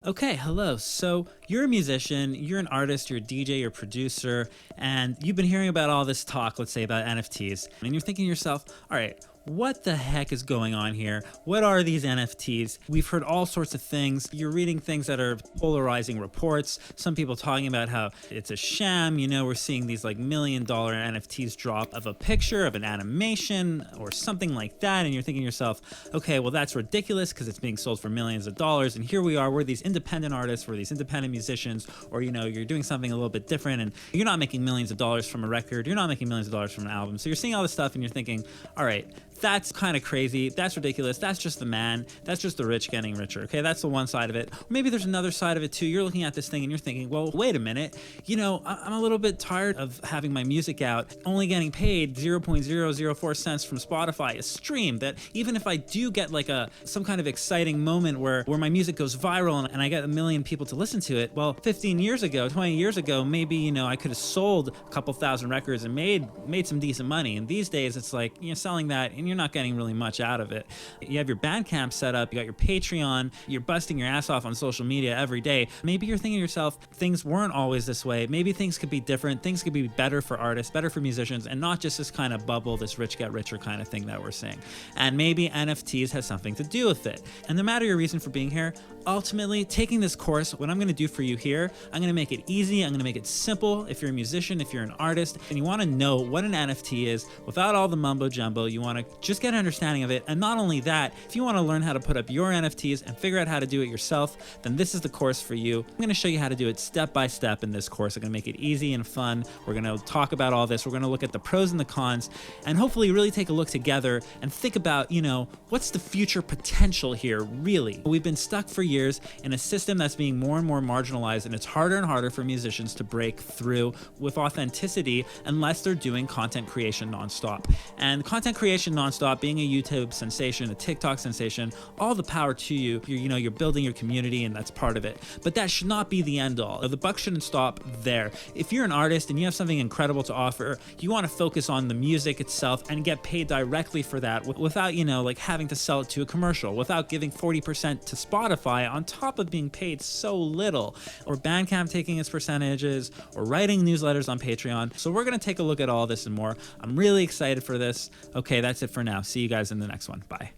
Okay, hello. So you're a musician, you're an artist, you're a DJ, you're a producer, and you've been hearing about all this talk, let's say about NFTs, and you're thinking to yourself, all right, what the heck is going on here? What are these NFTs? We've heard all sorts of things. You're reading things that are polarizing reports. Some people talking about how it's a sham. We're seeing these like $1 million NFTs drop of a picture, of an animation, or something like that. And you're thinking to yourself, okay, well, that's ridiculous because it's being sold for millions of dollars. And here we are, we're these independent artists, we're these independent musicians, or, you're doing something a little bit different and you're not making millions of dollars from a record. You're not making millions of dollars from an album. So you're seeing all this stuff and you're thinking, all right, that's kind of crazy. That's ridiculous. That's just the man. That's just the rich getting richer. Okay, that's the one side of it. Or maybe there's another side of it too. You're looking at this thing and you're thinking, well, wait a minute. I'm a little bit tired of having my music out, only getting paid 0.004 cents from Spotify a stream. That even if I do get like some kind of exciting moment where my music goes viral and I get 1 million people to listen to it, well, 15 years ago, 20 years ago, maybe, I could have sold a couple thousand records and made some decent money. And these days it's like, selling that and you're not getting really much out of it. You have your Bandcamp set up, you got your Patreon, you're busting your ass off on social media every day. Maybe you're thinking to yourself, things weren't always this way. Maybe things could be different. Things could be better for artists, better for musicians, and not just this kind of bubble, this rich get richer kind of thing that we're seeing. And maybe NFTs has something to do with it. And no matter your reason for being here, ultimately taking this course, what I'm going to do for you here, I'm going to make it easy. I'm going to make it simple. If you're a musician, if you're an artist, and you want to know what an NFT is without all the mumbo jumbo, you want to just get an understanding of it. And not only that, if you want to learn how to put up your NFTs and figure out how to do it yourself, then this is the course for you. I'm going to show you how to do it step by step in this course. I'm going to make it easy and fun. We're going to talk about all this. We're going to look at the pros and the cons and hopefully really take a look together and think about, what's the future potential here, really? We've been stuck for years in a system that's being more and more marginalized, and it's harder and harder for musicians to break through with authenticity unless they're doing content creation nonstop. And content creation nonstop, being a YouTube sensation, a TikTok sensation, all the power to you. You're building your community and that's part of it. But that should not be the end all. The buck shouldn't stop there. If you're an artist and you have something incredible to offer, you want to focus on the music itself and get paid directly for that without, having to sell it to a commercial, without giving 40% to Spotify on top of being paid so little, or Bandcamp taking its percentages, or writing newsletters on Patreon. So we're going to take a look at all this and more. I'm really excited for this. Okay, that's it for now. See you guys in the next one. Bye.